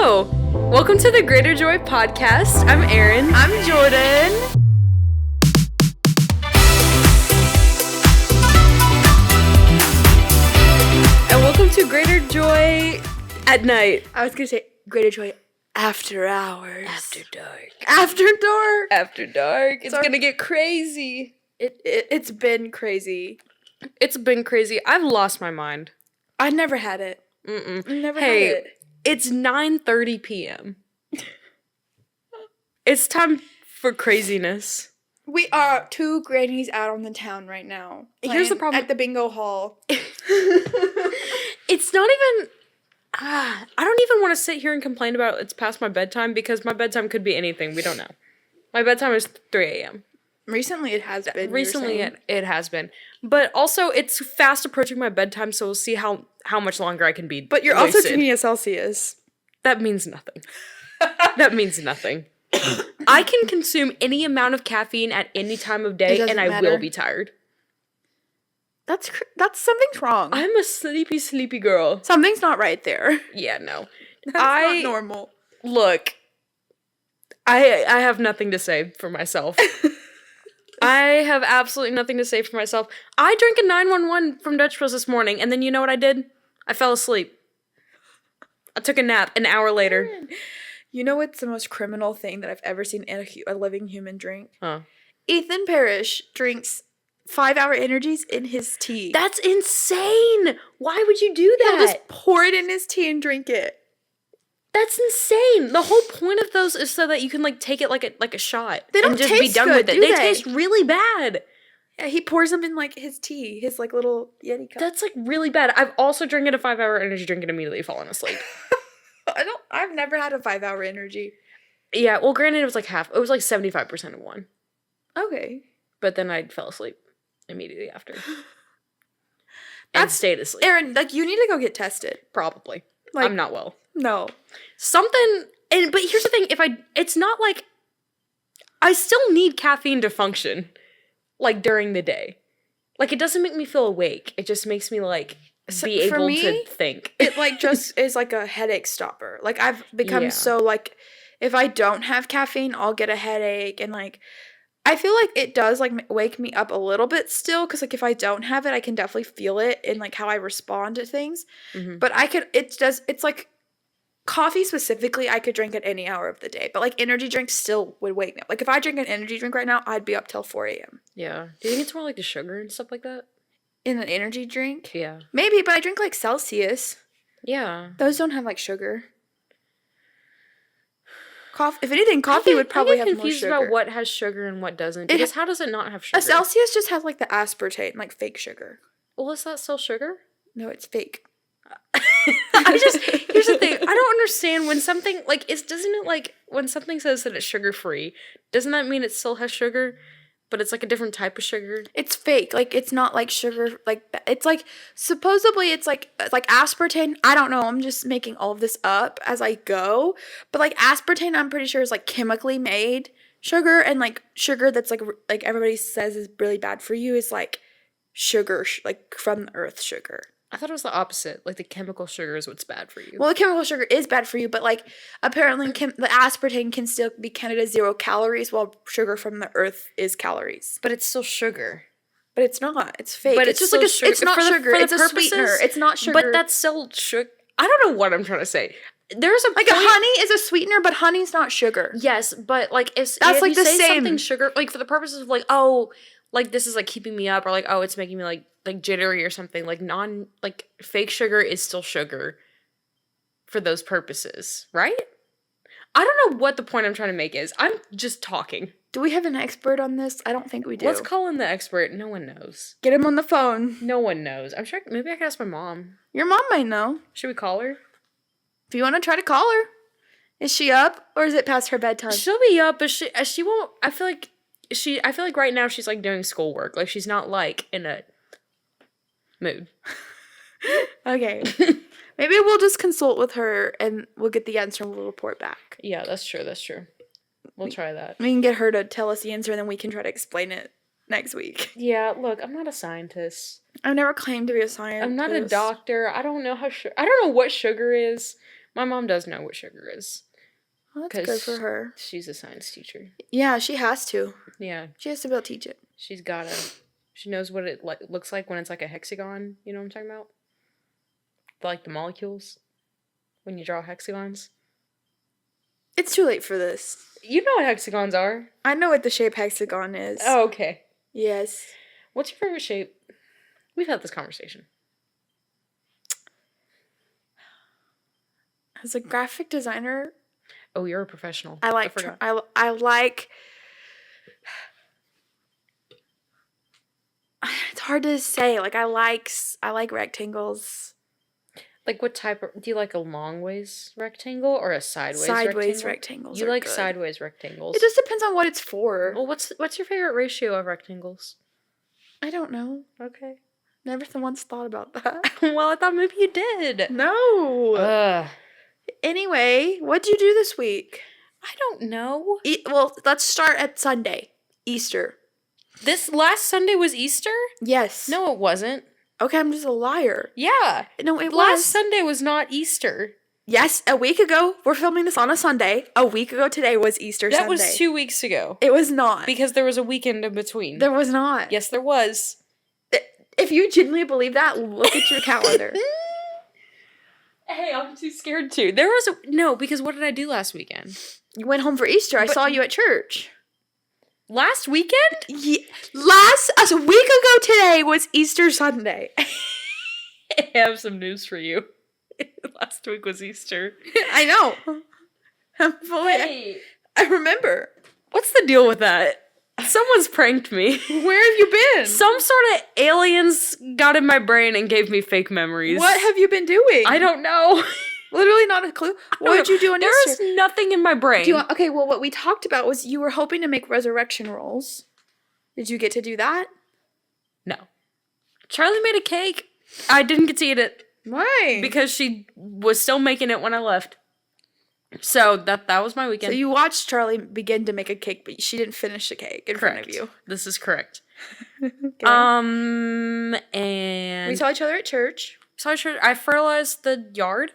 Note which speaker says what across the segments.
Speaker 1: Hello! Welcome to the Greater Joy podcast. I'm Erin.
Speaker 2: I'm Jordin.
Speaker 1: And welcome to Greater Joy at night.
Speaker 2: I was going to say Greater Joy after hours.
Speaker 1: After dark.
Speaker 2: After dark.
Speaker 1: After dark. It's gonna get crazy.
Speaker 2: It's been crazy.
Speaker 1: It's been crazy. I've lost my mind.
Speaker 2: I never had it.
Speaker 1: Mm-mm.
Speaker 2: Never
Speaker 1: Hey,
Speaker 2: had it.
Speaker 1: it's 9:30 p.m. It's time for craziness.
Speaker 2: We are two grannies out on the town right now.
Speaker 1: Here's the problem.
Speaker 2: At the bingo hall.
Speaker 1: It's not even... I don't even want to sit here and complain about it's past my bedtime because my bedtime could be anything. We don't know. My bedtime is 3 a.m.
Speaker 2: Recently it has been.
Speaker 1: Recently it has been. But also it's fast approaching my bedtime, so we'll see how much longer I can be
Speaker 2: But you're
Speaker 1: wasted.
Speaker 2: also drinking a Celsius.
Speaker 1: That means nothing. That means nothing. I can consume any amount of caffeine at any time of day and I will be tired.
Speaker 2: That's something's wrong.
Speaker 1: I'm a sleepy girl.
Speaker 2: Something's not right there.
Speaker 1: Yeah, no.
Speaker 2: That's not normal.
Speaker 1: Look, I have nothing to say for myself. I have absolutely nothing to say for myself. I drank a 911 from Dutch Bros this morning, and then you know what I did? I fell asleep. I took a nap an hour later.
Speaker 2: You know what's the most criminal thing that I've ever seen a living human drink?
Speaker 1: Huh.
Speaker 2: Ethan Parrish drinks 5-hour energies in his tea.
Speaker 1: That's insane! Why would you do that?
Speaker 2: He'll just pour it in his tea and drink it.
Speaker 1: That's insane. The whole point of those is so that you can take it like a shot.
Speaker 2: They don't
Speaker 1: and just
Speaker 2: taste
Speaker 1: be done
Speaker 2: good,
Speaker 1: with it.
Speaker 2: do
Speaker 1: They
Speaker 2: they?
Speaker 1: taste really bad.
Speaker 2: Yeah, he pours them in his tea, his little Yeti cup.
Speaker 1: That's really bad. I've also drank a 5-hour energy drink and immediately fallen asleep.
Speaker 2: I've never had a 5-hour energy.
Speaker 1: Yeah, well, granted, it was half. It was 75% of one.
Speaker 2: Okay.
Speaker 1: But then I fell asleep immediately after. And stayed asleep.
Speaker 2: Erin, you need to go get tested.
Speaker 1: Probably. I'm not well.
Speaker 2: No.
Speaker 1: But here's the thing, it's not I still need caffeine to function, during the day. It doesn't make me feel awake. It just makes me, be able to think.
Speaker 2: It, just is a headache stopper. I've become so, if I don't have caffeine, I'll get a headache, and, I feel like it does, wake me up a little bit still, because, if I don't have it, I can definitely feel it in, how I respond to things.
Speaker 1: Mm-hmm.
Speaker 2: But coffee specifically, I could drink at any hour of the day. But, energy drinks still would wake me up. If I drink an energy drink right now, I'd be up till 4 a.m.
Speaker 1: Yeah. Do you think it's more the sugar and stuff like that?
Speaker 2: In an energy drink?
Speaker 1: Yeah.
Speaker 2: Maybe, but I drink, Celsius.
Speaker 1: Yeah.
Speaker 2: Those don't have, sugar. If anything, coffee would probably have more sugar.
Speaker 1: I'm confused about what has sugar and what doesn't. Because how does it not have sugar?
Speaker 2: A Celsius just has, the aspartame, fake sugar.
Speaker 1: Well, is that still sugar?
Speaker 2: No, it's fake.
Speaker 1: Here's the thing. I don't understand when something, doesn't it, when something says that it's sugar-free, doesn't that mean it still has sugar, but it's, a different type of sugar?
Speaker 2: It's fake. It's not, sugar, it's, supposedly it's, aspartame. I don't know. I'm just making all of this up as I go. But, aspartame, I'm pretty sure is, chemically made sugar, and, sugar that's, everybody says is really bad for you is, sugar, from the earth sugar.
Speaker 1: I thought it was the opposite. The chemical sugar is what's bad for you.
Speaker 2: Well, the chemical sugar is bad for you, but, apparently the aspartame can still be counted as 0 calories, while sugar from the earth is calories.
Speaker 1: But it's still sugar.
Speaker 2: But it's not. It's fake.
Speaker 1: But
Speaker 2: it's just sugar. It's not sugar. It's a sweetener. It's not sugar.
Speaker 1: But that's still sugar. I don't know what I'm trying to say. There's a point.
Speaker 2: Honey is a sweetener, but honey's not sugar.
Speaker 1: Yes, but if
Speaker 2: that's
Speaker 1: if you
Speaker 2: the
Speaker 1: say
Speaker 2: same
Speaker 1: something sugar, for the purposes of this is keeping me up, or oh, it's making me jittery or something, fake sugar is still sugar for those purposes, right? I don't know what the point I'm trying to make is. I'm just talking.
Speaker 2: Do we have an expert on this? I don't think we do.
Speaker 1: Let's call in the expert. No one knows.
Speaker 2: Get him on the phone.
Speaker 1: No one knows. I'm sure maybe I could ask my mom.
Speaker 2: Your mom might know.
Speaker 1: Should we call her?
Speaker 2: If you want to try to call her. Is she up or is it past her bedtime?
Speaker 1: She'll be up, but she won't. I feel like right now she's doing schoolwork. She's not in a mood.
Speaker 2: Okay. Maybe we'll just consult with her and we'll get the answer and we'll report back.
Speaker 1: Yeah, that's true. We'll try that.
Speaker 2: We can get her to tell us the answer and then we can try to explain it next week.
Speaker 1: Yeah, look, I'm not a scientist.
Speaker 2: I've never claimed to be a scientist.
Speaker 1: I'm not a doctor. I don't know I don't know what sugar is. My mom does know what sugar is.
Speaker 2: Well, that's good for her.
Speaker 1: She's a science teacher.
Speaker 2: Yeah, she has to.
Speaker 1: Yeah.
Speaker 2: She has to be able to teach it.
Speaker 1: She's gotta. She knows what it looks like when it's like a hexagon. You know what I'm talking about? Like the molecules. When you draw hexagons.
Speaker 2: It's too late for this.
Speaker 1: You know what hexagons are.
Speaker 2: I know what the shape hexagon is.
Speaker 1: Oh, okay.
Speaker 2: Yes.
Speaker 1: What's your favorite shape? We've had this conversation.
Speaker 2: As a graphic designer,
Speaker 1: Oh, you're a professional.
Speaker 2: I like it's hard to say. Like I like rectangles.
Speaker 1: Like what type of, do you like a long ways rectangle or a sideways
Speaker 2: Rectangles.
Speaker 1: You
Speaker 2: are
Speaker 1: like
Speaker 2: good.
Speaker 1: sideways rectangles.
Speaker 2: It just depends on what it's for.
Speaker 1: Well, what's your favorite ratio of rectangles?
Speaker 2: I don't know.
Speaker 1: Okay.
Speaker 2: Never once thought about that.
Speaker 1: Well, I thought maybe you did.
Speaker 2: No. Anyway, what'd you do this week?
Speaker 1: I don't know.
Speaker 2: Well, let's start at Sunday. Easter.
Speaker 1: This last Sunday was Easter?
Speaker 2: Yes.
Speaker 1: No, it wasn't.
Speaker 2: Okay, I'm just a liar.
Speaker 1: Yeah.
Speaker 2: No, it
Speaker 1: Last
Speaker 2: was.
Speaker 1: Sunday was not Easter.
Speaker 2: Yes, a week ago. We're filming this on a Sunday. A week ago today was Easter Sunday.
Speaker 1: That was 2 weeks ago.
Speaker 2: It was not.
Speaker 1: Because there was a weekend in between.
Speaker 2: There was not.
Speaker 1: Yes, there was.
Speaker 2: If you genuinely believe that, look at your calendar.
Speaker 1: Hey, I'm too scared to. There was no, because what did I do last weekend?
Speaker 2: You went home for Easter. I saw you at church.
Speaker 1: Last weekend?
Speaker 2: Yeah. A week ago today was Easter Sunday.
Speaker 1: I have some news for you. Last week was Easter.
Speaker 2: I know. I remember.
Speaker 1: What's the deal with that? Someone's pranked me.
Speaker 2: Where have you been?
Speaker 1: Some sort of aliens got in my brain and gave me fake memories.
Speaker 2: What have you been doing?
Speaker 1: I don't know.
Speaker 2: Literally not a clue. What did you do on Easter?
Speaker 1: There is nothing in my brain.
Speaker 2: Okay, well, what we talked about was you were hoping to make resurrection rolls. Did you get to do that?
Speaker 1: No. Charlie made a cake. I didn't get to eat it.
Speaker 2: Why?
Speaker 1: Because she was still making it when I left. So that was my weekend.
Speaker 2: So you watched Charlie begin to make a cake, but she didn't finish the cake in front of you.
Speaker 1: This is correct.
Speaker 2: Okay.
Speaker 1: And
Speaker 2: we saw each other at church. I
Speaker 1: fertilized the yard,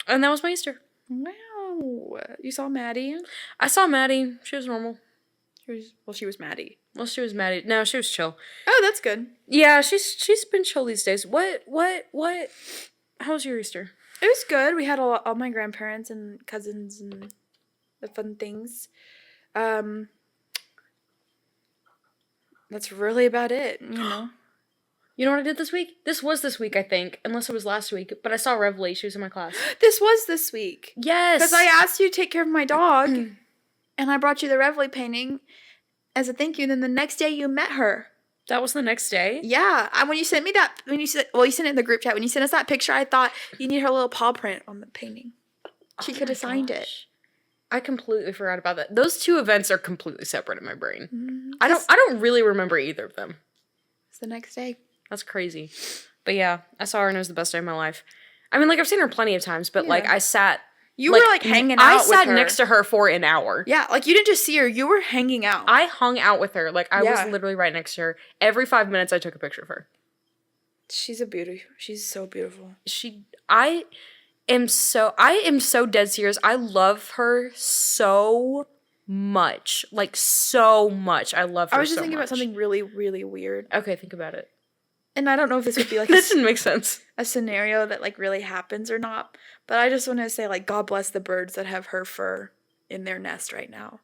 Speaker 1: and that was my Easter.
Speaker 2: Wow. You saw Maddie?
Speaker 1: I saw Maddie. She was normal.
Speaker 2: She was Maddie.
Speaker 1: Well, she was Maddie. No, she was chill.
Speaker 2: Oh, that's good.
Speaker 1: Yeah, she's been chill these days. What? How was your Easter?
Speaker 2: It was good. We had all my grandparents and cousins and the fun things. That's really about it, you know.
Speaker 1: You know what I did this week? This was this week, I think, unless it was last week. But I saw Reveille. She was in my class.
Speaker 2: This was this week.
Speaker 1: Yes.
Speaker 2: Because I asked you to take care of my dog, and I brought you the Reveille painting as a thank you. And then the next day you met her.
Speaker 1: That was the next day?
Speaker 2: Yeah. When you sent me that, you sent it in the group chat. When you sent us that picture, I thought you need her little paw print on the painting. She could have signed it.
Speaker 1: I completely forgot about that. Those two events are completely separate in my brain.
Speaker 2: Mm-hmm.
Speaker 1: I don't really remember either of them.
Speaker 2: It's the next day.
Speaker 1: That's crazy. But yeah, I saw her and it was the best day of my life. I mean, like, I've seen her plenty of times, but like I sat.
Speaker 2: You were like hanging out with her.
Speaker 1: I sat next to her for an hour.
Speaker 2: Yeah, like you didn't just see her, you were hanging out.
Speaker 1: I hung out with her. Like I was literally right next to her. Every 5 minutes I took a picture of her.
Speaker 2: She's a beauty. She's so beautiful.
Speaker 1: I am so dead serious. I love her so much. Like so much. I love her so much.
Speaker 2: I was just thinking about something really, really weird.
Speaker 1: Okay, think about it.
Speaker 2: And I don't know if this would be like
Speaker 1: this didn't make sense.
Speaker 2: A scenario that like really happens or not. But I just want to say like God bless the birds that have her fur in their nest right now.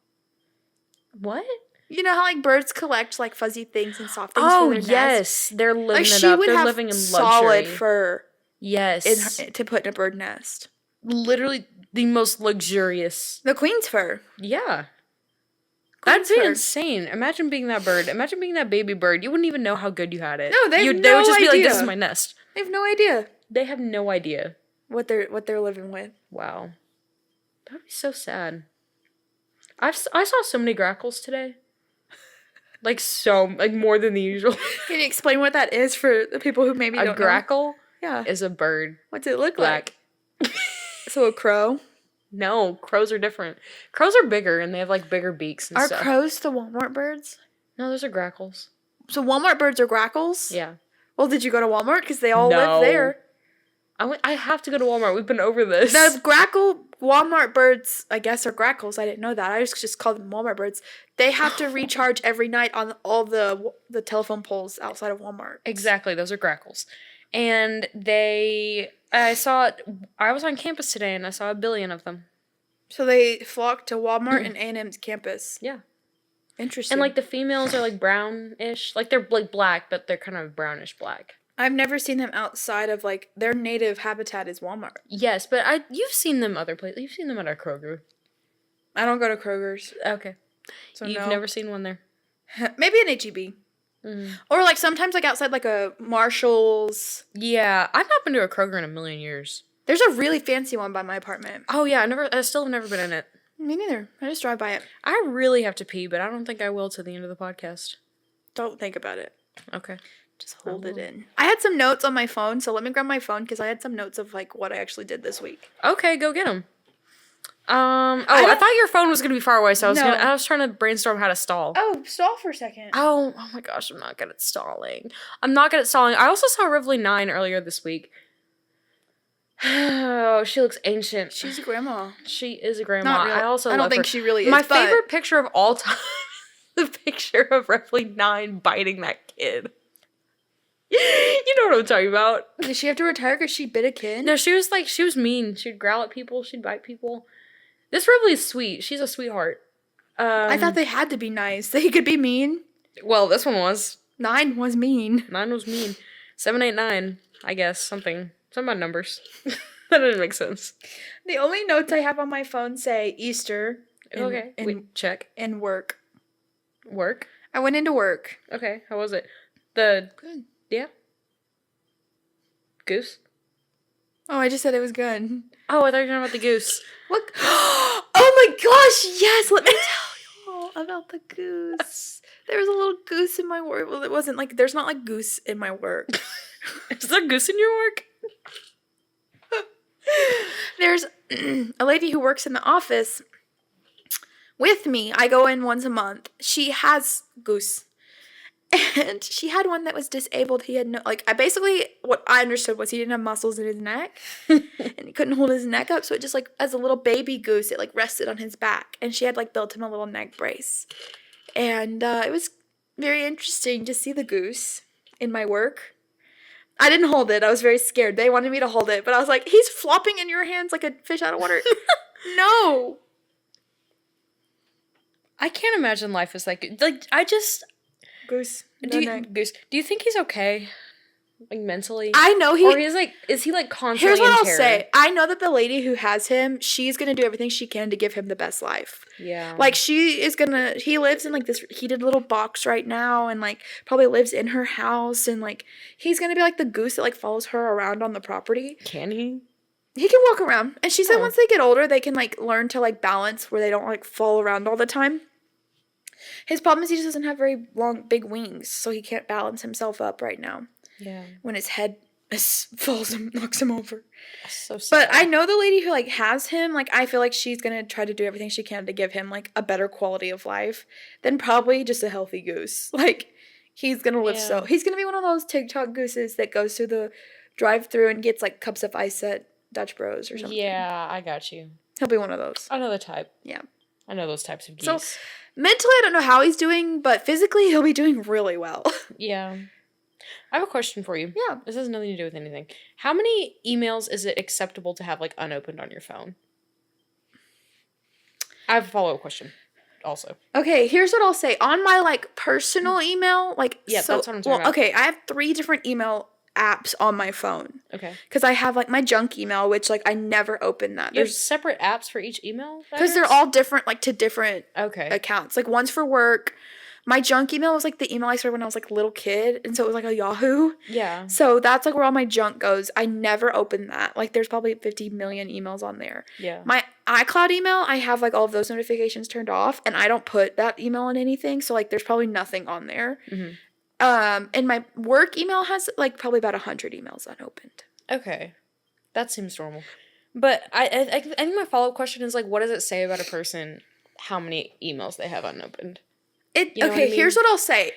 Speaker 1: What?
Speaker 2: You know how like birds collect like fuzzy things and soft things for their nest?
Speaker 1: Yes, they're living
Speaker 2: like,
Speaker 1: it up. They're living in luxury.
Speaker 2: Solid fur.
Speaker 1: Yes.
Speaker 2: To put in a bird nest.
Speaker 1: Literally the most luxurious.
Speaker 2: The queen's fur.
Speaker 1: Yeah. That'd be insane. Imagine being that bird. Imagine being that baby bird. You wouldn't even know how good you had it.
Speaker 2: No, they would
Speaker 1: just be like, this is my nest.
Speaker 2: They have no idea.
Speaker 1: They have no idea.
Speaker 2: What they're living with.
Speaker 1: Wow. That'd be so sad. I saw so many grackles today. Like more than the usual.
Speaker 2: Can you explain what that is for the people who maybe don't know?
Speaker 1: A grackle?
Speaker 2: Yeah.
Speaker 1: Is a bird.
Speaker 2: What's it look like? So a crow?
Speaker 1: No, crows are different. Crows are bigger and they have like bigger beaks and stuff.
Speaker 2: Are crows the Walmart birds?
Speaker 1: No, those are grackles.
Speaker 2: So Walmart birds are grackles?
Speaker 1: Yeah.
Speaker 2: Well, did you go to Walmart? Because they all live there.
Speaker 1: I have to go to Walmart. We've been over this.
Speaker 2: The grackle Walmart birds, I guess, are grackles. I didn't know that. I just called them Walmart birds. They have to recharge every night on all the telephone poles outside of Walmart.
Speaker 1: Exactly, those are grackles. And I was on campus today and I saw 1 billion of them.
Speaker 2: So they flock to Walmart and A&M's campus.
Speaker 1: Yeah.
Speaker 2: Interesting.
Speaker 1: And, like, the females are, like, brownish. Like, they're, like, black, but they're kind of brownish black.
Speaker 2: I've never seen them outside of, like, their native habitat is Walmart.
Speaker 1: Yes, but you've seen them other places. You've seen them at our Kroger.
Speaker 2: I don't go to Kroger's.
Speaker 1: Okay.
Speaker 2: So
Speaker 1: You've never seen one there.
Speaker 2: Maybe an H-E-B. Or, like, sometimes, like, outside, like, a Marshall's.
Speaker 1: Yeah, I've not been to a Kroger in a million years.
Speaker 2: There's a really fancy one by my apartment.
Speaker 1: Oh, yeah, I still have never been in it.
Speaker 2: Me neither. I just drive by it.
Speaker 1: I really have to pee, but I don't think I will till the end of the podcast.
Speaker 2: Don't think about it.
Speaker 1: Okay.
Speaker 2: Just hold it in. I had some notes on my phone, so let me grab my phone because I had some notes of, like, what I actually did this week.
Speaker 1: Okay, go get them. I thought your phone was going to be far away, so I was trying to brainstorm how to stall.
Speaker 2: Oh, stall for a second.
Speaker 1: Oh my gosh, I'm not good at stalling. I also saw Rivoli 9 earlier this week. Oh, she looks ancient.
Speaker 2: She's a grandma.
Speaker 1: She is a grandma.
Speaker 2: Not really.
Speaker 1: I
Speaker 2: don't think she really is.
Speaker 1: My favorite picture of all time is the picture of Rivoli 9 biting that kid. You know what I'm talking about.
Speaker 2: Did she have to retire because she bit a kid?
Speaker 1: No, she was mean. She'd growl at people. She'd bite people. This Rivoli's sweet. She's a sweetheart.
Speaker 2: I thought they had to be nice. They could be mean.
Speaker 1: Well, this one was.
Speaker 2: 9 was mean.
Speaker 1: 9 was mean. 7, 8, 9, I guess. Something about numbers. That didn't make sense.
Speaker 2: The only notes I have on my phone say Easter.
Speaker 1: Okay. Check.
Speaker 2: And work.
Speaker 1: Work?
Speaker 2: I went into work.
Speaker 1: Okay. How was it?
Speaker 2: Good.
Speaker 1: Yeah. Goose?
Speaker 2: Oh, I just said it was good.
Speaker 1: Oh, I thought you were talking about the goose.
Speaker 2: What? Oh my gosh, yes! Let me tell you all about the goose. There was a little goose in my work. Well, it wasn't like, there's not like goose in my work.
Speaker 1: Is there goose in your work?
Speaker 2: There's a lady who works in the office with me. I go in once a month. She has goose. And she had one that was disabled. He had no, like, what I understood was he didn't have muscles in his neck. And he couldn't hold his neck up. So it just, like, as a little baby goose, it, like, rested on his back. And she had, like, built him a little neck brace. And it was very interesting to see the goose in my work. I didn't hold it. I was very scared. They wanted me to hold it. But I was like, he's flopping in your hands like a fish out of water. No.
Speaker 1: I can't imagine life is like
Speaker 2: Goose.
Speaker 1: Do you think he's okay? Like, mentally?
Speaker 2: I know
Speaker 1: Or is he, like, constantly
Speaker 2: Here's what
Speaker 1: in
Speaker 2: I'll
Speaker 1: terror?
Speaker 2: say. I know that the lady who has him, she's going to do everything she can to give him the best life.
Speaker 1: Yeah.
Speaker 2: Like, he lives in, like, this heated little box right now and, like, probably lives in her house. And, like, he's going to be, like, the goose that, like, follows her around on the property.
Speaker 1: Can he?
Speaker 2: He can walk around. And she said once they get older, they can, like, learn to, like, balance where they don't, like, fall around all the time. His problem is he just doesn't have very long, big wings, so he can't balance himself up right now.
Speaker 1: Yeah.
Speaker 2: When his head falls and knocks him over.
Speaker 1: That's so sad.
Speaker 2: But I know the lady who, like, has him, like, I feel like she's going to try to do everything she can to give him, like, a better quality of life than probably just a healthy goose. Like, he's going to live he's going to be one of those TikTok gooses that goes through the drive-thru and gets, like, cups of ice at Dutch Bros or something.
Speaker 1: Yeah, I got you.
Speaker 2: He'll be one of those.
Speaker 1: I know the type.
Speaker 2: Yeah.
Speaker 1: I know those types of geese.
Speaker 2: So, mentally, I don't know how he's doing, but physically, he'll be doing really well.
Speaker 1: Yeah. I have a question for you.
Speaker 2: Yeah.
Speaker 1: This has nothing to do with anything. How many emails is it acceptable to have, like, unopened on your phone? I have a follow-up question also.
Speaker 2: Okay, here's what I'll say. On my, like, personal email, like...
Speaker 1: Yeah, that's what I'm talking about.
Speaker 2: Okay, I have 3 different email apps on my phone.
Speaker 1: Okay.
Speaker 2: Because I have, like, my junk email, which, like, I never open that.
Speaker 1: You have separate apps for each email?
Speaker 2: Because they're all different, like, to different
Speaker 1: okay.
Speaker 2: accounts. Like, one's for work. My junk email was, like, the email I started when I was, like, a little kid. And so it was, like, a Yahoo.
Speaker 1: Yeah.
Speaker 2: So that's, like, where all my junk goes. I never open that. Like, there's probably 50 million emails on there.
Speaker 1: Yeah.
Speaker 2: My iCloud email, I have, like, all of those notifications turned off. And I don't put that email in anything. So, like, there's probably nothing on there.
Speaker 1: Mm-hmm.
Speaker 2: And my work email has, like, probably about 100 emails unopened.
Speaker 1: Okay. That seems normal. But I think my follow-up question is, like, what does it say about a person how many emails they have unopened? You know what I mean?
Speaker 2: Here's what I'll say.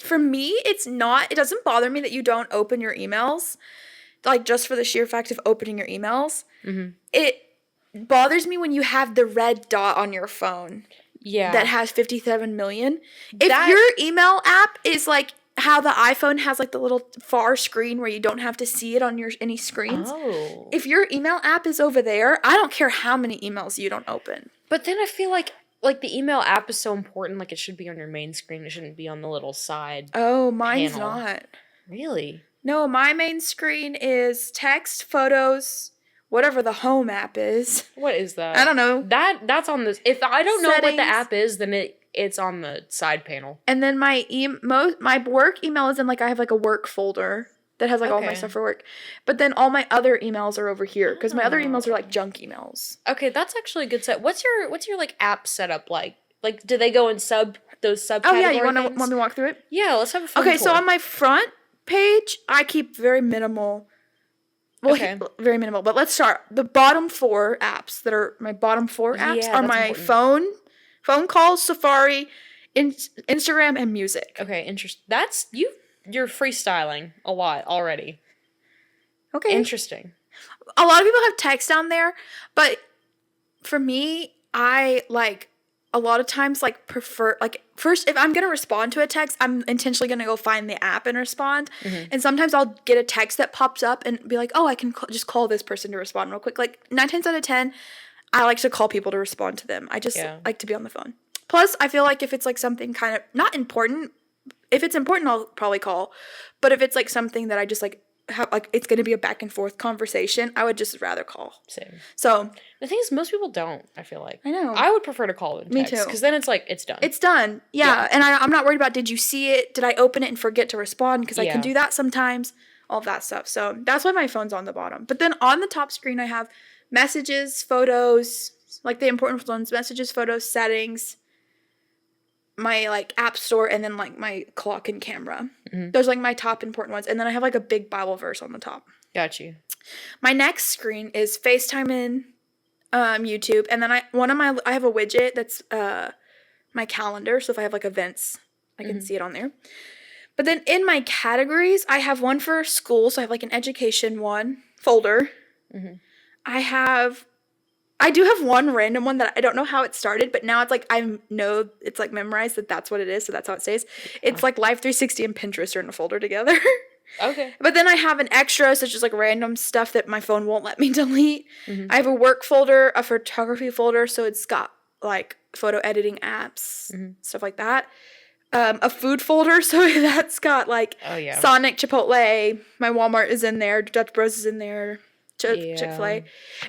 Speaker 2: For me, it doesn't bother me that you don't open your emails. like just for the sheer fact of opening your emails,
Speaker 1: Mm-hmm.
Speaker 2: it bothers me when you have the red dot on your phone
Speaker 1: Yeah.
Speaker 2: that has 57 million. If
Speaker 1: That-
Speaker 2: your email app is like how the iPhone has like the little far screen where you don't have to see it on any screens.
Speaker 1: Oh.
Speaker 2: If your email app is over there, I don't care how many emails you don't open.
Speaker 1: But then I feel like the email app is so important, like it should be on your main screen. It shouldn't be on the little side.
Speaker 2: Oh, mine's
Speaker 1: panel.
Speaker 2: not.
Speaker 1: Really?
Speaker 2: No, my main screen is text, photos, whatever the home app is.
Speaker 1: What is that?
Speaker 2: I don't know.
Speaker 1: That's on this. If I don't know what the
Speaker 2: Settings.
Speaker 1: app is, then it's on the side panel.
Speaker 2: And then my my work email is in like I have like a work folder that has like all my
Speaker 1: Okay.
Speaker 2: stuff for work. But then all my other emails are over here because my other
Speaker 1: Oh.
Speaker 2: emails are like junk emails.
Speaker 1: Okay, that's actually a good set. What's your like app setup like? Like, do they go in those subcategory
Speaker 2: Oh yeah, you want
Speaker 1: things?
Speaker 2: me to walk through it?
Speaker 1: Yeah, let's have a fun
Speaker 2: Okay, so
Speaker 1: tour.
Speaker 2: on my front page, I keep very minimal. Well,
Speaker 1: Okay.
Speaker 2: very minimal. But let's start. The bottom 4 apps that are my bottom 4 apps
Speaker 1: Yeah,
Speaker 2: are
Speaker 1: that's
Speaker 2: my
Speaker 1: important.
Speaker 2: phone calls, Safari, Instagram, and music.
Speaker 1: Okay, interesting. That's you're freestyling a lot already.
Speaker 2: Okay.
Speaker 1: Interesting.
Speaker 2: A lot of people have text down there, but for me, I like a lot of times like prefer like first if I'm gonna respond to a text, I'm intentionally gonna go find the app and respond.
Speaker 1: Mhm.
Speaker 2: And sometimes I'll get a text that pops up and be like, oh, I can just call this person to respond real quick. Like 9 times out of 10, I like to call people to respond to them. I just
Speaker 1: Yeah.
Speaker 2: like to be on the phone. Plus, I feel like if it's like something kind of not important, if it's important, I'll probably call. But if it's like something that I just like have like it's gonna be a back and forth conversation, I would just rather call.
Speaker 1: Same.
Speaker 2: So
Speaker 1: The thing is, most people don't. I feel like
Speaker 2: I know.
Speaker 1: I would prefer to call than
Speaker 2: Me
Speaker 1: text
Speaker 2: too.
Speaker 1: because then it's like it's done.
Speaker 2: It's done. Yeah.
Speaker 1: Yeah.
Speaker 2: And I'm not worried about did you see it? Did I open it and forget to respond? Because I can
Speaker 1: Yeah.
Speaker 2: do that sometimes. All of that stuff. So that's why my phone's on the bottom. But then on the top screen, I have messages, photos, like the important ones, messages, photos, settings, my like app store, and then like my clock and camera.
Speaker 1: Mhm.
Speaker 2: Those are like my top important ones. And then I have like a big Bible verse on the top.
Speaker 1: Got you.
Speaker 2: My next screen is FaceTime and YouTube, and then I have a widget that's my calendar. So if I have like events, I can see it on there. But then in my categories, I have one for school, so I have like an education one folder.
Speaker 1: Mhm.
Speaker 2: I do have one random one that I don't know how it started, but now it's like I know it's like memorized that that's what it is, so that's how it stays. It's like Life 360 and Pinterest are in a folder together.
Speaker 1: Okay.
Speaker 2: But then I have an extra, such as like random stuff that my phone won't let me delete.
Speaker 1: Mhm.
Speaker 2: I have a work folder, a photography folder, so it's got like photo editing apps, stuff like that. A food folder, so that's got like
Speaker 1: Oh yeah.
Speaker 2: Sonic, Chipotle, my Walmart is in there, Dutch Bros is in there,
Speaker 1: Yeah.
Speaker 2: Chick-fil-A.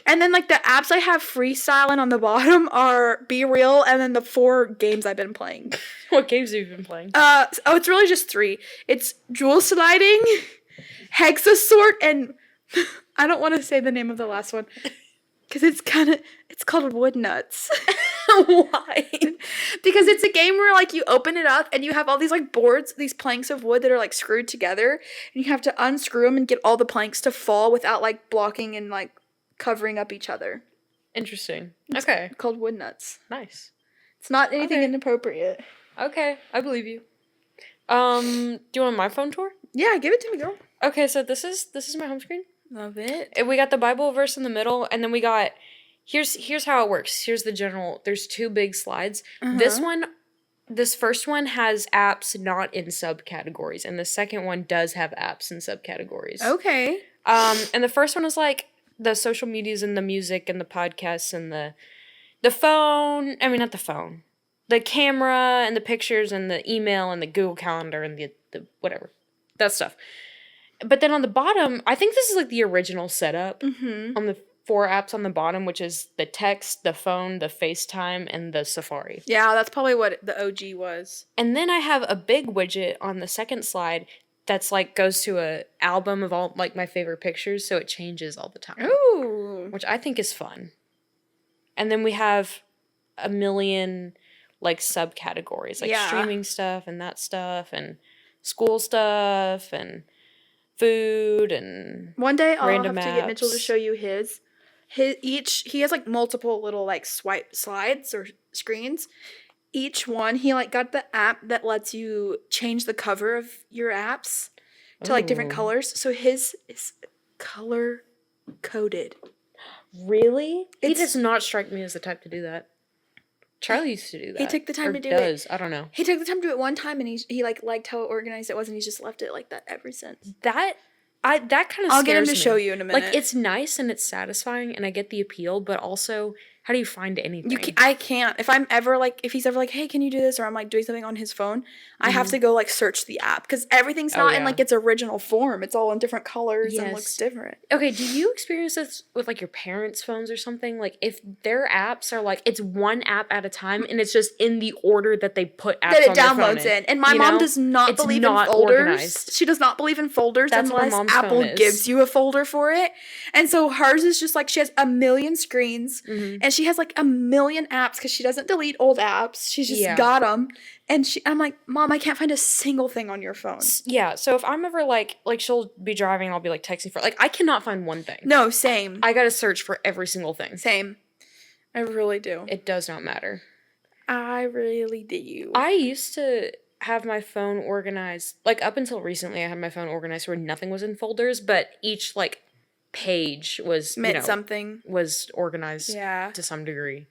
Speaker 2: And then like the apps I have freestyling on the bottom are Be Real and then the 4 games I've been playing.
Speaker 1: What games have you been playing?
Speaker 2: It's really just 3. It's Jewel Sliding, Hexasort, and I don't want to say the name of the last one because it's called Wood Nuts.
Speaker 1: Why?
Speaker 2: Because it's a game where like you open it up and you have all these like boards, these planks of wood that are like screwed together, and you have to unscrew them and get all the planks to fall without like blocking and like covering up each other.
Speaker 1: Interesting. Okay.
Speaker 2: Called Wood Nuts.
Speaker 1: Nice.
Speaker 2: It's not anything
Speaker 1: Okay.
Speaker 2: inappropriate.
Speaker 1: Okay, I believe you. Do you want my phone tour?
Speaker 2: Yeah, give it to me, girl.
Speaker 1: Okay, so this is my home screen.
Speaker 2: Love it.
Speaker 1: And we got the Bible verse in the middle, and then we got here's how it works. Here's the general. There's 2 big slides. This first one has apps not in subcategories, and the second one does have apps in subcategories.
Speaker 2: Okay.
Speaker 1: And the first one is like the social medias and the music and the podcasts and the phone. I mean, not the phone. The camera and the pictures and the email and the Google Calendar and the whatever. That stuff. But then on the bottom, I think this is like the original setup on the 4 apps on the bottom, which is the text, the phone, the FaceTime, and the Safari.
Speaker 2: Yeah, that's probably what the OG was.
Speaker 1: And then I have a big widget on the second slide that's like goes to a album of all like my favorite pictures, so it changes all the time.
Speaker 2: Ooh.
Speaker 1: Which I think is fun. And then we have a million like subcategories, like
Speaker 2: Yeah.
Speaker 1: streaming stuff and that stuff and school stuff and food and
Speaker 2: One day I'll
Speaker 1: Random
Speaker 2: have to get Mitchell to
Speaker 1: apps.
Speaker 2: show you his. He has like multiple little like swipe slides or screens. Each one he like got the app that lets you change the cover of your apps to like different
Speaker 1: Ooh.
Speaker 2: colors. So his is color coded.
Speaker 1: Really? He
Speaker 2: It's-
Speaker 1: does not strike me as the type to do that. Charlie used to do that.
Speaker 2: He took the time
Speaker 1: or
Speaker 2: to do
Speaker 1: does.
Speaker 2: it.
Speaker 1: I don't know.
Speaker 2: He took the time to do it one time, and he like liked how organized it was, and he's just left it like that ever since.
Speaker 1: That kind of scares me.
Speaker 2: I'll get him to show you in a minute.
Speaker 1: Like, it's nice and it's satisfying, and I get the appeal, but also, how do you find anything?
Speaker 2: I can't. If he's ever like, hey, can you do this? Or I'm like doing something on his phone, I have to go like search the app because everything's not in like its original form. It's all in different colors and looks different.
Speaker 1: Okay, do you experience this with like your parents' phones or something? Like if their apps are like, it's one app at a time and it's just in the order that they put apps
Speaker 2: that it
Speaker 1: on their
Speaker 2: downloads
Speaker 1: phone
Speaker 2: in. And my mom does not believe in folders.
Speaker 1: Organized.
Speaker 2: She does not believe in folders
Speaker 1: That's what my
Speaker 2: unless
Speaker 1: mom's
Speaker 2: Apple
Speaker 1: phone is.
Speaker 2: gives you a folder for it. And so hers is just like she has a million screens and she has like a million apps because she doesn't delete old apps. She's just got them. And I'm like, Mom, I can't find a single thing on your phone.
Speaker 1: Yeah, so if I'm ever like she'll be driving and I'll be like texting for, like, I cannot find one thing.
Speaker 2: No, same.
Speaker 1: I gotta search for every single thing.
Speaker 2: Same. I really do.
Speaker 1: It does not matter.
Speaker 2: I really do.
Speaker 1: I used to have my phone organized, like up until recently I had my phone organized where nothing was in folders, but each like page was,
Speaker 2: meant something.
Speaker 1: Was organized to some degree.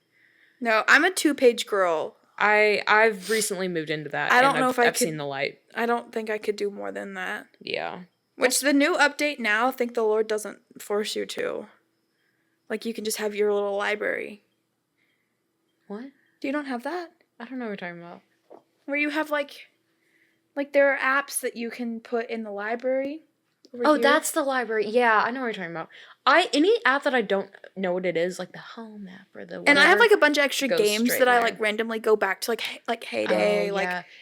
Speaker 2: No, I'm a 2-page girl.
Speaker 1: I've recently moved into that.
Speaker 2: I don't know if I've
Speaker 1: seen the light.
Speaker 2: I don't think I could do more than that.
Speaker 1: Yeah.
Speaker 2: Which the new update now, thank the Lord, doesn't force you to. Like, you can just have your little library.
Speaker 1: What?
Speaker 2: Do you don't have that?
Speaker 1: I don't know what you're talking about.
Speaker 2: Where you have, like there are apps that you can put in the library.
Speaker 1: Oh, here. That's the library. Yeah, I know what you're talking about. Any app that I don't know what it is, like the home app or the whatever,
Speaker 2: and I have like a bunch of extra games that I like randomly go back to, like Heyday,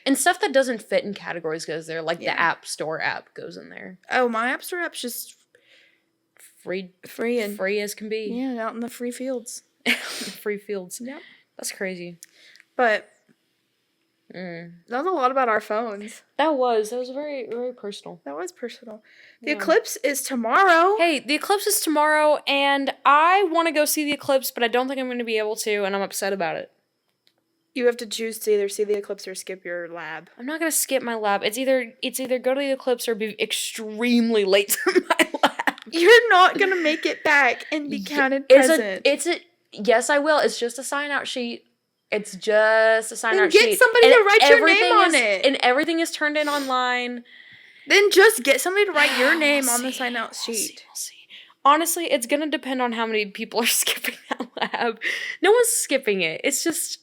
Speaker 1: and stuff that doesn't fit in categories goes there. Like the App Store app goes in there.
Speaker 2: Oh, my App Store app's just free
Speaker 1: as can be.
Speaker 2: Yeah, out in the free fields.
Speaker 1: Free fields. Yep, that's crazy.
Speaker 2: But that was a lot about our phones.
Speaker 1: That was very, very personal.
Speaker 2: That was personal. The eclipse is tomorrow.
Speaker 1: Hey, the eclipse is tomorrow, and I want to go see the eclipse, but I don't think I'm going to be able to, and I'm upset about it.
Speaker 2: You have to choose to either see the eclipse or skip your lab.
Speaker 1: I'm not going to skip my lab. It's either go to the eclipse or be extremely late to my lab.
Speaker 2: You're not going to make it back and be counted present.
Speaker 1: Yes, I will. It's just a sign-out sheet. It's just a sign-out sheet.
Speaker 2: Get somebody to write your name on it.
Speaker 1: And everything is turned in online.
Speaker 2: Then just get somebody to write your name on the sign-out sheet.
Speaker 1: We'll see. Honestly, it's going to depend on how many people are skipping that lab. No one's skipping it. It's just...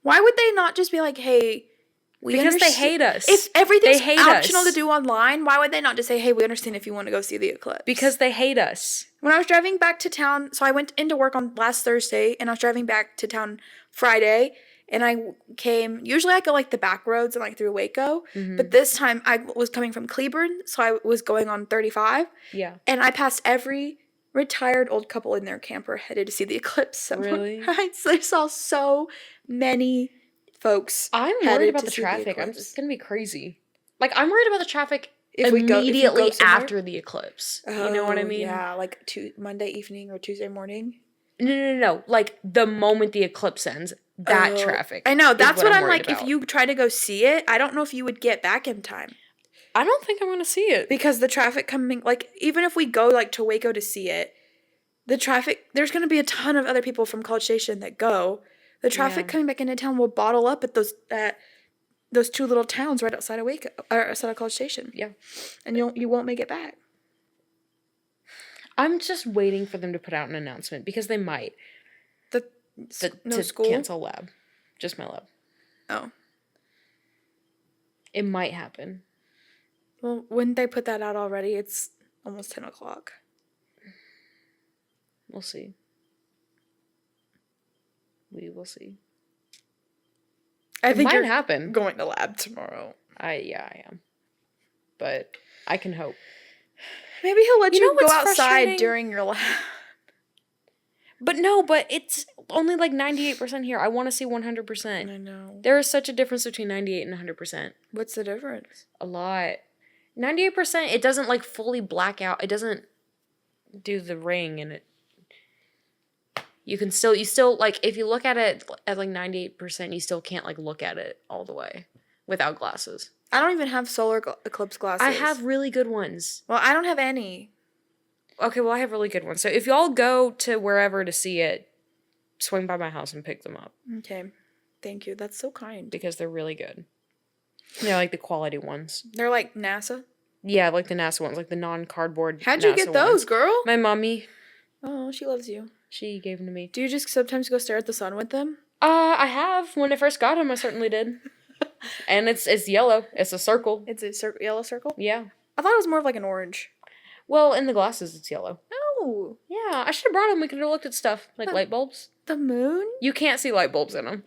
Speaker 2: Why would they not just be like, hey...
Speaker 1: Because they hate us.
Speaker 2: If everything's optional to do online, why would they not just say, hey, we understand if you want to go see the eclipse?
Speaker 1: Because they hate us.
Speaker 2: When I was driving back to town, so I went into work on last Thursday, and I was driving back to town Friday, and usually I go like the back roads and like through Waco, but this time I was coming from Cleburne, so I was going on 35.
Speaker 1: Yeah.
Speaker 2: And I passed every retired old couple in their camper headed to see the eclipse somewhere.
Speaker 1: Really?
Speaker 2: I saw so many folks.
Speaker 1: I'm worried about the traffic. It's going to be crazy. Like, I'm worried about the traffic immediately after the eclipse. You know what I mean?
Speaker 2: Yeah, like Monday evening or Tuesday morning.
Speaker 1: No. Like, the moment the eclipse ends, that traffic.
Speaker 2: I know. That's what I'm like.
Speaker 1: About.
Speaker 2: If you try to go see it, I don't know if you would get back in time.
Speaker 1: I don't think I'm going to see it.
Speaker 2: Because the traffic coming, like, even if we go, like, to Waco to see it, the traffic, there's going to be a ton of other people from College Station that go. The traffic coming back into town will bottle up at those two little towns right outside of Waco, or outside of College Station.
Speaker 1: Yeah. And
Speaker 2: you won't make it back.
Speaker 1: I'm just waiting for them to put out an announcement because they might. To
Speaker 2: school?
Speaker 1: Cancel lab. Just my lab.
Speaker 2: Oh.
Speaker 1: It might happen.
Speaker 2: Well, wouldn't they put that out already? It's almost 10 o'clock.
Speaker 1: We'll see. We will see.
Speaker 2: I think
Speaker 1: it might happen.
Speaker 2: Going to lab tomorrow.
Speaker 1: I am. But I can hope.
Speaker 2: Maybe he'll let you go outside during your lab.
Speaker 1: But it's only like 98% here. I want to see 100%.
Speaker 2: I know.
Speaker 1: There is such a difference between 98 and 100%.
Speaker 2: What's the difference?
Speaker 1: A lot. 98%, it doesn't like fully black out. It doesn't do the ring, and you still like, if you look at it at like 98%, you still can't like look at it all the way without glasses.
Speaker 2: I don't even have solar eclipse glasses.
Speaker 1: I have really good ones.
Speaker 2: Well, I don't have any.
Speaker 1: Okay, well, I have really good ones. So if y'all go to wherever to see it, swing by my house and pick them up.
Speaker 2: Okay. Thank you. That's so kind.
Speaker 1: Because they're really good. They're like the quality ones.
Speaker 2: They're like NASA?
Speaker 1: Yeah, like the NASA ones, like the non-cardboard
Speaker 2: How'd you
Speaker 1: NASA
Speaker 2: get those,
Speaker 1: ones.
Speaker 2: girl?
Speaker 1: My mommy.
Speaker 2: Oh, she loves you.
Speaker 1: She gave them to me.
Speaker 2: Do you just sometimes go stare at the sun with them?
Speaker 1: I have. When I first got them, I certainly did. And it's yellow. It's a circle.
Speaker 2: It's a yellow circle?
Speaker 1: Yeah.
Speaker 2: I thought it was more of like an orange.
Speaker 1: Well, in the glasses, it's yellow.
Speaker 2: No.
Speaker 1: Yeah, I should have brought them. We could have looked at stuff, like light bulbs.
Speaker 2: The moon?
Speaker 1: You can't see light bulbs in them.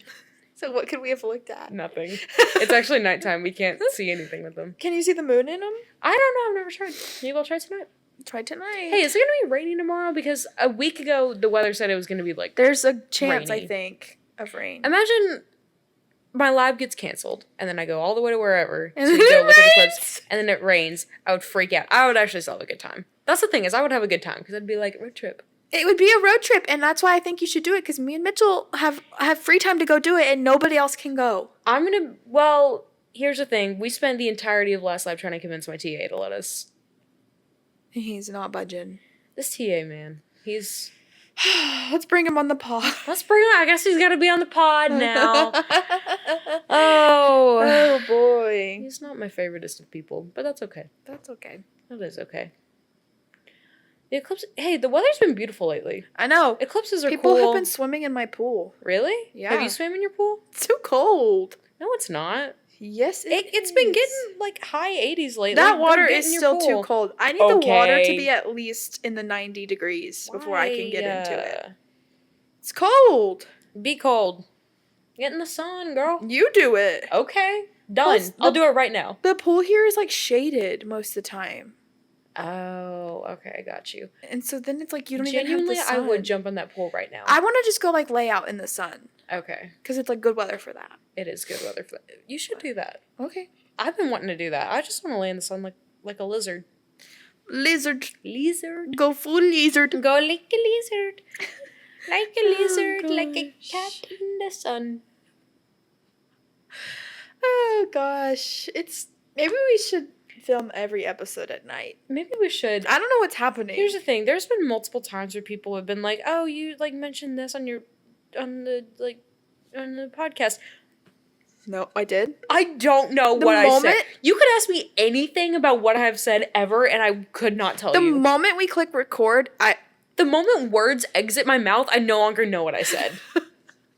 Speaker 2: So what could we have looked at?
Speaker 1: Nothing. It's actually nighttime. We can't see anything with them.
Speaker 2: Can you see the moon in them?
Speaker 1: I don't know. I've never tried. Maybe I'll try tonight.
Speaker 2: Try tonight.
Speaker 1: Hey, is it going to be rainy tomorrow? Because a week ago, the weather said it was going to be like
Speaker 2: There's a chance,
Speaker 1: rainy.
Speaker 2: I think, of rain.
Speaker 1: Imagine my lab gets canceled, and then I go all the way to wherever
Speaker 2: And
Speaker 1: to
Speaker 2: then
Speaker 1: go
Speaker 2: it
Speaker 1: look at the
Speaker 2: rains!
Speaker 1: clips, and then it rains. I would freak out. I would actually still have a good time. That's the thing, is I would have a good time, because I'd be like, road trip.
Speaker 2: It would be a road trip, and that's why I think you should do it, because me and Mitchell have free time to go do it, and nobody else can go.
Speaker 1: Well, here's the thing. We spent the entirety of last lab trying to convince my TA to let us.
Speaker 2: He's not budging.
Speaker 1: This TA, man. Let's
Speaker 2: Let's bring him on the pod.
Speaker 1: bring him. I guess he's got to be on the pod now. Oh.
Speaker 2: Oh, boy.
Speaker 1: He's not my favoriteest of people, but that's okay.
Speaker 2: That's okay.
Speaker 1: That is okay. The eclipse. Hey, the weather's been beautiful lately.
Speaker 2: I know.
Speaker 1: Eclipses are
Speaker 2: People
Speaker 1: cool.
Speaker 2: have been swimming in my pool.
Speaker 1: Really?
Speaker 2: Yeah.
Speaker 1: Have you swam in your pool?
Speaker 2: It's too cold.
Speaker 1: No, it's not.
Speaker 2: Yes,
Speaker 1: It's been getting like high 80s lately.
Speaker 2: That
Speaker 1: Don't
Speaker 2: water
Speaker 1: get
Speaker 2: is
Speaker 1: in your
Speaker 2: still
Speaker 1: pool.
Speaker 2: too cold. I need the water to
Speaker 1: Okay.
Speaker 2: be at least in the 90 degrees before I can get into
Speaker 1: Why?
Speaker 2: it. It's cold.
Speaker 1: Be cold. Get in the sun, girl.
Speaker 2: You do it.
Speaker 1: Okay. Done.
Speaker 2: Plus,
Speaker 1: I'll do it right now.
Speaker 2: The pool here is like shaded most of the time.
Speaker 1: Oh, okay. I got you.
Speaker 2: And so then it's like you don't
Speaker 1: Genuinely,
Speaker 2: even have the sun.
Speaker 1: I would jump in that pool right now.
Speaker 2: I want to just go like lay out in the sun
Speaker 1: Okay.
Speaker 2: because it's like good weather for that.
Speaker 1: It is good weather for that. You should do that.
Speaker 2: Okay.
Speaker 1: I've been wanting to do that. I just want to lay in the sun like a lizard.
Speaker 2: Lizard.
Speaker 1: Lizard.
Speaker 2: Go full lizard.
Speaker 1: Go like a lizard. Like a lizard,
Speaker 2: Oh,
Speaker 1: like a
Speaker 2: gosh.
Speaker 1: cat in the sun.
Speaker 2: Oh gosh. Maybe we should film every episode at night.
Speaker 1: Maybe we should.
Speaker 2: I don't know what's happening.
Speaker 1: Here's the thing. There's been multiple times where people have been like, "Oh, you like mentioned this on the podcast."
Speaker 2: No, I did.
Speaker 1: I don't know
Speaker 2: The
Speaker 1: what I said.
Speaker 2: moment-
Speaker 1: You could ask me anything about what I've said ever, and I could not tell
Speaker 2: The
Speaker 1: you.
Speaker 2: moment we click record,
Speaker 1: The moment words exit my mouth, I no longer know what I said.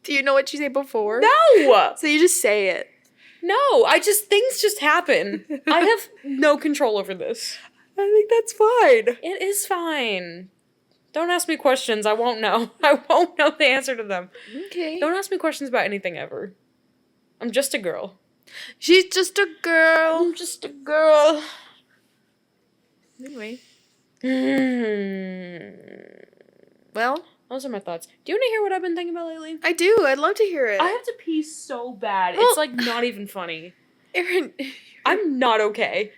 Speaker 2: do you know what you say before?
Speaker 1: No!
Speaker 2: So you just say it.
Speaker 1: No, things just happen. I have no control over this.
Speaker 2: I think that's fine.
Speaker 1: It is fine. Don't ask me questions. I won't know. I won't know the answer to them.
Speaker 2: Okay.
Speaker 1: Don't ask me questions about anything ever. I'm just a girl.
Speaker 2: She's just a girl.
Speaker 1: I'm just a girl.
Speaker 2: Anyway.
Speaker 1: Well,
Speaker 2: Well,
Speaker 1: those are my thoughts. Do you want to hear what I've been thinking about lately?
Speaker 2: I do. I'd love to hear it.
Speaker 1: I have to pee so bad.
Speaker 2: Well-
Speaker 1: It's like not even funny.
Speaker 2: Erin.
Speaker 1: I'm not okay.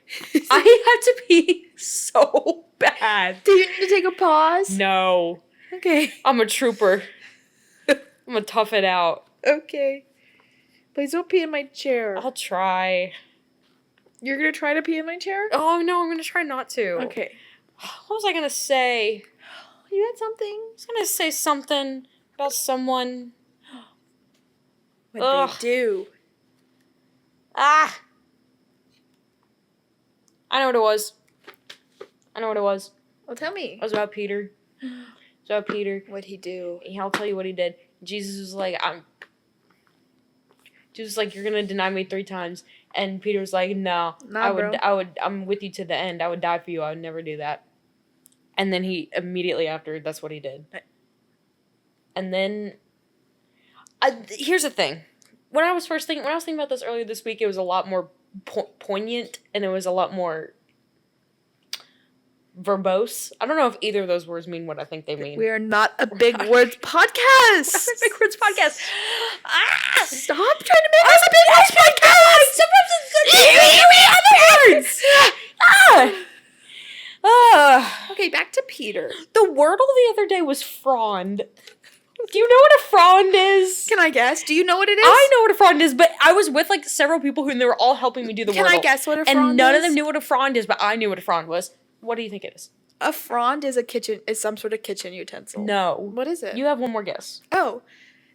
Speaker 1: I have to pee so bad.
Speaker 2: Do you need to take a pause?
Speaker 1: No.
Speaker 2: Okay.
Speaker 1: I'm a trooper. I'm gonna tough it out.
Speaker 2: Okay. Please don't pee in my chair.
Speaker 1: I'll try.
Speaker 2: You're gonna try to pee in my chair?
Speaker 1: Oh no, I'm gonna try not to.
Speaker 2: Okay.
Speaker 1: What was I gonna say?
Speaker 2: You had something?
Speaker 1: I was gonna say something about someone.
Speaker 2: What
Speaker 1: Ugh.
Speaker 2: they do.
Speaker 1: Ah! I know what it was.
Speaker 2: Well, tell me.
Speaker 1: It was about Peter. It's about Peter.
Speaker 2: What'd he do?
Speaker 1: I'll tell you what he did. Jesus was like, Jesus was like, you're gonna deny me 3 times. And Peter was like, no,
Speaker 2: Nah,
Speaker 1: I'm with you to the end. I would die for you. I would never do that. And then he immediately after, that's what he did. And then, here's the thing. When I was thinking about this earlier this week, it was a lot more poignant, and it was a lot more verbose. I don't know if either of those words mean what I think they mean.
Speaker 2: We are not a big words podcast.
Speaker 1: Big Words Podcast. Ah!
Speaker 2: Stop trying to make us a big words podcast.
Speaker 1: Sometimes it's good to hear other words.
Speaker 2: Okay, back to Peter.
Speaker 1: The wordle the other day was frond. Do you know what a frond is?
Speaker 2: Can I guess? Do you know what it is?
Speaker 1: I know what a frond is, but I was with like several people who and they were all helping me do the wordle.
Speaker 2: Can I guess what a frond is?
Speaker 1: And none of them knew what a frond is, but I knew what a frond was. What do you think it is?
Speaker 2: A frond is some sort of kitchen utensil.
Speaker 1: No.
Speaker 2: What is it?
Speaker 1: You have one more guess.
Speaker 2: Oh,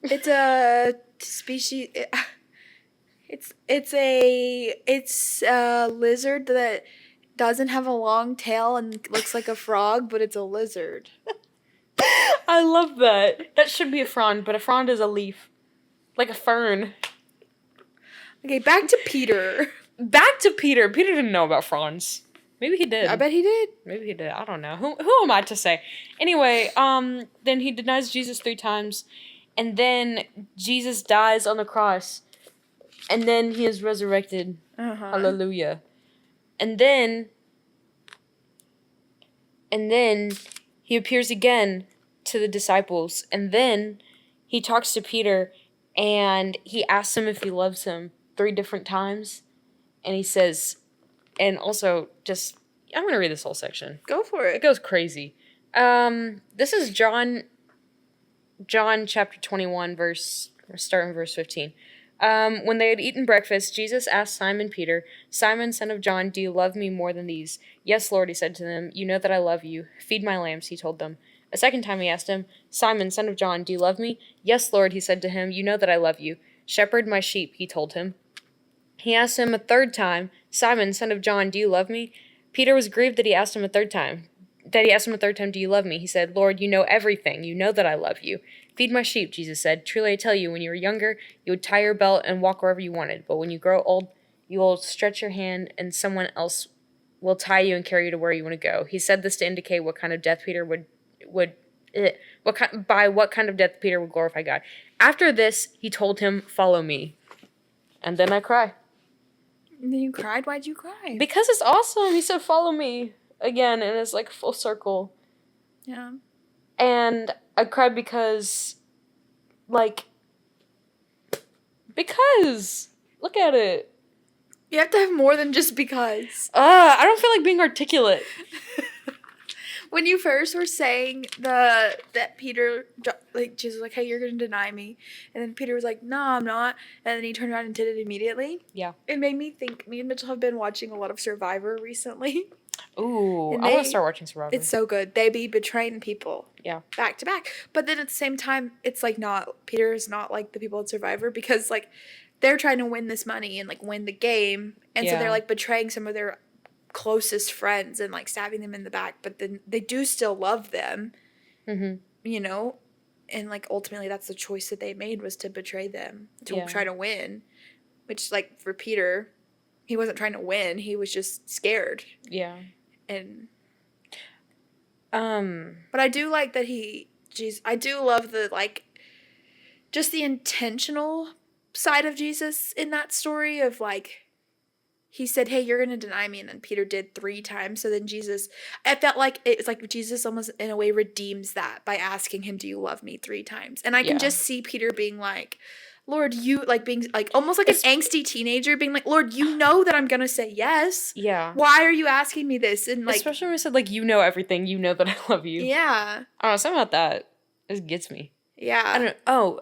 Speaker 2: it's a species. It's a lizard that doesn't have a long tail and looks like a frog, but it's a lizard.
Speaker 1: I love that. That should be a frond, but a frond is a leaf. Like a fern.
Speaker 2: Okay, back to Peter.
Speaker 1: Back to Peter. Peter didn't know about fronds. Maybe he did.
Speaker 2: I bet he did.
Speaker 1: Maybe he did. I don't know. Who am I to say? Anyway, then he denies Jesus 3 times, and then Jesus dies on the cross, and then he is resurrected. Hallelujah. And then he appears again to the disciples, and then he talks to Peter, and he asks him if he loves him 3 different times, and he says, and also just, I'm going to read this whole section.
Speaker 2: Go for it.
Speaker 1: It goes crazy. This is John chapter 21, starting verse 15. When they had eaten breakfast, Jesus asked Simon Peter, "Simon, son of John, do you love me more than these?" "Yes, Lord," he said to them. "You know that I love you. Feed my lambs," he told them. A second time he asked him, "Simon, son of John, do you love me?" "Yes, Lord," he said to him. "You know that I love you. Shepherd my sheep," he told him. He asked him a third time, "Simon, son of John, do you love me?" Peter was grieved that he asked him a third time, "Do you love me?" He said, "Lord, you know everything. You know that I love you." "Feed my sheep," Jesus said. "Truly I tell you, when you were younger, you would tie your belt and walk wherever you wanted. But when you grow old, you will stretch your hand and someone else will tie you and carry you to where you want to go." He said this to indicate what kind of death Peter what kind of death Peter would glorify God. After this, he told him, "Follow me." And then I cry.
Speaker 2: And then you cried? Why'd you cry?
Speaker 1: Because it's awesome. He said, "Follow me." Again, and it's like full circle.
Speaker 2: Yeah.
Speaker 1: And I cried because look at it.
Speaker 2: You have to have more than just because.
Speaker 1: I don't feel like being articulate.
Speaker 2: When you first were saying that Peter, like, Jesus was like, "Hey, you're going to deny me." And then Peter was like, "No, I'm not." And then he turned around and did it immediately.
Speaker 1: Yeah.
Speaker 2: It made me think, me and Mitchell have been watching a lot of Survivor recently.
Speaker 1: Ooh,
Speaker 2: And
Speaker 1: I want to start watching Survivor.
Speaker 2: It's so good. They be betraying people.
Speaker 1: Yeah.
Speaker 2: Back to back. But then at the same time, it's like Peter is not like the people at Survivor, because like they're trying to win this money and like win the game. And so they're like betraying some of their closest friends and like stabbing them in the back, but then they do still love them. Mm-hmm. You know? And like ultimately that's the choice that they made, was to betray them, to try to win. Which, like, for Peter, he wasn't trying to win, he was just scared.
Speaker 1: Yeah.
Speaker 2: And but I do like that I do love the, like, just the intentional side of Jesus in that story of, like, he said, "Hey, you're going to deny me." And then Peter did 3 times. So then I felt like it was like Jesus almost in a way redeems that by asking him, "Do you love me?" 3 times. And I can just see Peter being like, "Lord, you," like being like almost like an angsty teenager being like, "Lord, you know that I'm going to say yes.
Speaker 1: Yeah.
Speaker 2: Why are you asking me this?" And like,
Speaker 1: especially when we said, like, you know everything, you know that I love you.
Speaker 2: Yeah.
Speaker 1: I don't know, something about that just gets me.
Speaker 2: Yeah.
Speaker 1: I don't know.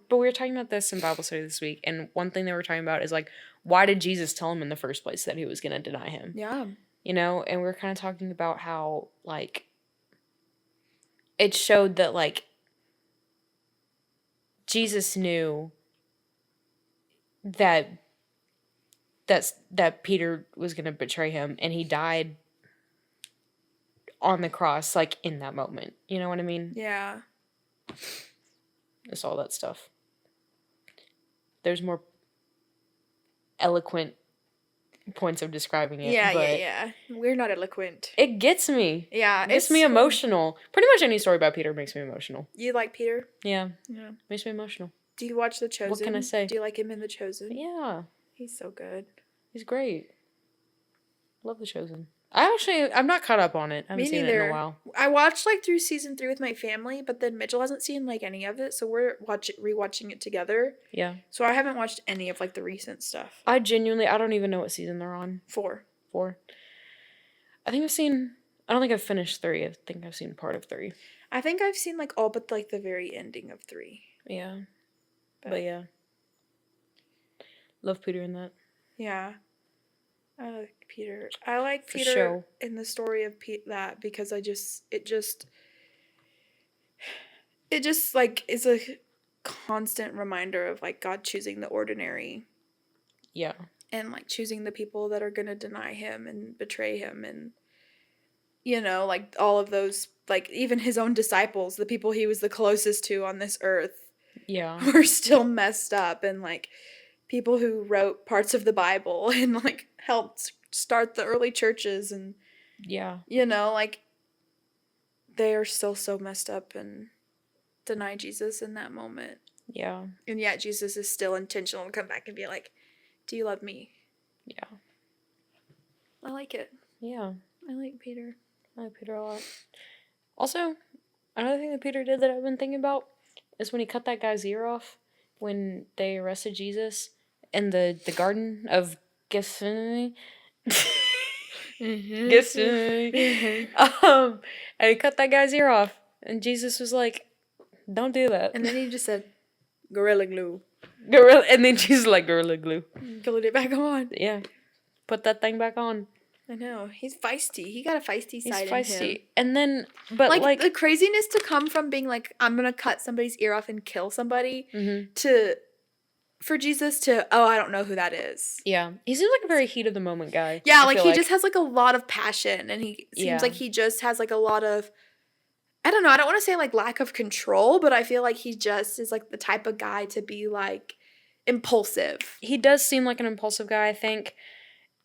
Speaker 1: But we were talking about this in Bible study this week, and one thing they were talking about is, like, why did Jesus tell him in the first place that he was going to deny him?
Speaker 2: Yeah.
Speaker 1: You know, and we were kind of talking about how, like, it showed that, like, Jesus knew that Peter was going to betray him, and he died on the cross, like, in that moment. You know what I mean?
Speaker 2: Yeah.
Speaker 1: It's all that stuff. There's more eloquent points of describing it.
Speaker 2: Yeah. We're not eloquent.
Speaker 1: It gets me.
Speaker 2: Yeah.
Speaker 1: It gets me emotional. Pretty much any story about Peter makes me emotional.
Speaker 2: You like Peter?
Speaker 1: Yeah. Yeah. Makes me emotional.
Speaker 2: Do you watch The Chosen?
Speaker 1: What can I say?
Speaker 2: Do you like him in The Chosen?
Speaker 1: Yeah.
Speaker 2: He's so good.
Speaker 1: He's great. Love The Chosen. I'm not caught up on it. I haven't seen it in a while.
Speaker 2: I watched like through season 3 with my family, but then Mitchell hasn't seen like any of it, so we're rewatching it together. Yeah. So I haven't watched any of like the recent stuff.
Speaker 1: I don't even know what season they're on.
Speaker 2: 4.
Speaker 1: I don't think I've finished 3. I think I've seen part of 3.
Speaker 2: I think I've seen like all but like the very ending of 3.
Speaker 1: Yeah. But yeah. Love Peter in that.
Speaker 2: Yeah. I like Peter. I like
Speaker 1: For
Speaker 2: Peter
Speaker 1: sure.
Speaker 2: in the story of that because it just like is a constant reminder of like God choosing the ordinary
Speaker 1: Yeah.
Speaker 2: and like choosing the people that are going to deny him and betray him, and like all of those, like even his own disciples, the people he was the closest to on this earth,
Speaker 1: Yeah.
Speaker 2: were still messed up, and like people who wrote parts of the Bible and like helped start the early churches, and
Speaker 1: Yeah.
Speaker 2: like they are still so messed up and deny Jesus in that moment.
Speaker 1: Yeah.
Speaker 2: And yet Jesus is still intentional to come back and be like, do you love me?
Speaker 1: Yeah.
Speaker 2: I like it.
Speaker 1: Yeah.
Speaker 2: I like Peter.
Speaker 1: I like Peter a lot. Also, another thing that Peter did that I've been thinking about is when he cut that guy's ear off when they arrested Jesus in the Garden of Gethsemane. Gethsemane. And he cut that guy's ear off, and Jesus was like, "Don't do that."
Speaker 2: And then he just said, Gorilla Glue.
Speaker 1: And then Jesus was like, "Gorilla glue."
Speaker 2: Glued it back on.
Speaker 1: Yeah, put that thing back on.
Speaker 2: I know. He's feisty. He got a feisty
Speaker 1: He's
Speaker 2: side
Speaker 1: feisty.
Speaker 2: in him.
Speaker 1: And then, but like
Speaker 2: the craziness to come from being like, I'm going to cut somebody's ear off and kill somebody, for Jesus to, oh, I don't know who that is.
Speaker 1: Yeah. He seems like a very heat of the moment guy.
Speaker 2: Yeah, like he just has like a lot of passion, and he seems
Speaker 1: Yeah.
Speaker 2: like he just has like a lot of, I don't know, I don't want to say like lack of control, but I feel like he just is like the type of guy to be like impulsive.
Speaker 1: He does seem like an impulsive guy, I think.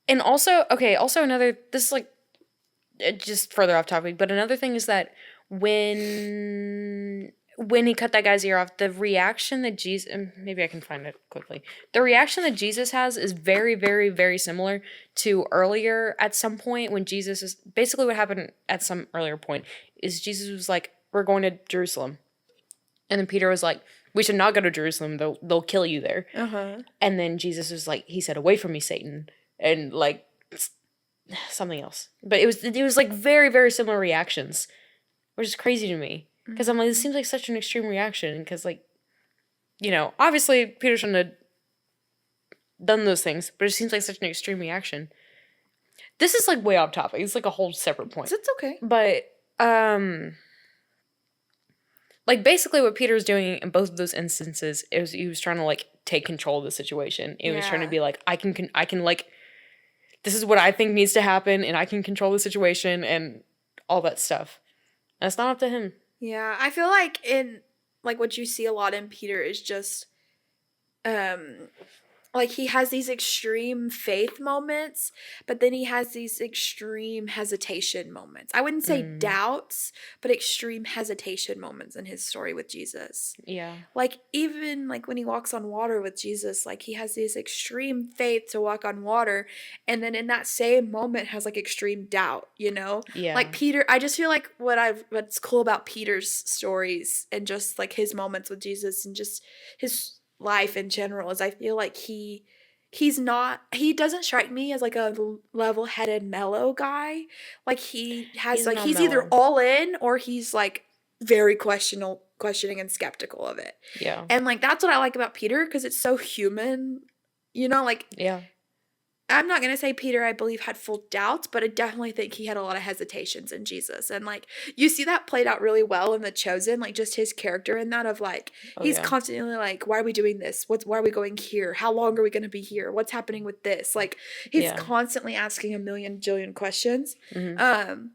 Speaker 1: And also, okay, also another, this is like, just further off topic, but another thing is that when he cut that guy's ear off, the reaction that Jesus, maybe I can find it quickly. The reaction that Jesus has is very, very, very similar to earlier at some point when Jesus is, basically what happened at some earlier point is Jesus was like, we're going to Jerusalem. And then Peter was like, we should not go to Jerusalem, they'll kill you there. And then Jesus was like, he said, away from me, Satan. And like, something else. But it was like very, very similar reactions, which is crazy to me. Because I'm like, this seems like such an extreme reaction. Because, like, obviously Peter shouldn't have done those things, but it seems like such an extreme reaction. This is like way off topic. It's like a whole separate point.
Speaker 2: It's okay.
Speaker 1: But, like, basically what Peter was doing in both of those instances is he was trying to, like, take control of the situation. He was trying to be like, I can, like, this is what I think needs to happen, and I can control the situation and all that stuff. And it's not up to him.
Speaker 2: Yeah, I feel like in, like, what you see a lot in Peter is just, like, he has these extreme faith moments, but then he has these extreme hesitation moments. I wouldn't say doubts, but extreme hesitation moments in his story with Jesus.
Speaker 1: Yeah.
Speaker 2: Like, even, like, when he walks on water with Jesus, like, he has this extreme faith to walk on water, and then in that same moment has, like, extreme doubt,
Speaker 1: Yeah.
Speaker 2: Like, Peter, I just feel like what's cool about Peter's stories and just, like, his moments with Jesus and just his life in general is I feel like he doesn't strike me as like a level-headed mellow guy. Like he's either all in or he's like very questioning and skeptical of it.
Speaker 1: Yeah.
Speaker 2: And like that's what I like about Peter because it's so human, like
Speaker 1: yeah.
Speaker 2: I'm not going to say Peter, I believe, had full doubts, but I definitely think he had a lot of hesitations in Jesus. And, like, you see that played out really well in The Chosen, like, just his character in that of, like, he's constantly like, why are we doing this? Why are we going here? How long are we going to be here? What's happening with this? Like, he's constantly asking a million jillion questions. And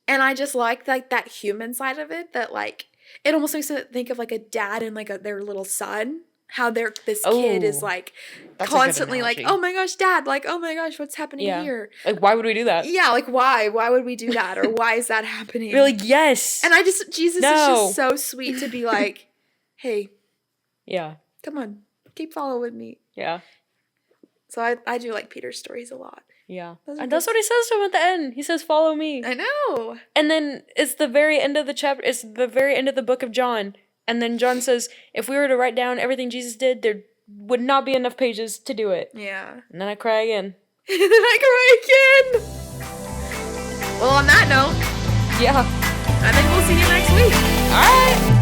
Speaker 2: I just like that human side of it that, like, it almost makes me think of, like, a dad and, like, their little son. How this kid is like constantly like, oh my gosh, dad, like, oh my gosh, what's happening here?
Speaker 1: Like, why would we do that?
Speaker 2: Yeah, like why? Why would we do that? Or why is that happening?
Speaker 1: You're like, yes.
Speaker 2: And Jesus is just so sweet to be like, hey, come on, keep following me.
Speaker 1: Yeah.
Speaker 2: So I do like Peter's stories a lot.
Speaker 1: Yeah. And that's what he says to him at the end. He says, follow me.
Speaker 2: I know.
Speaker 1: And then it's the very end of the chapter. It's the very end of the book of John. And then John says, if we were to write down everything Jesus did, there would not be enough pages to do it.
Speaker 2: Yeah.
Speaker 1: And then I cry again.
Speaker 2: And then I cry again. Well, on that note.
Speaker 1: Yeah.
Speaker 2: I think we'll see you next week.
Speaker 1: All right.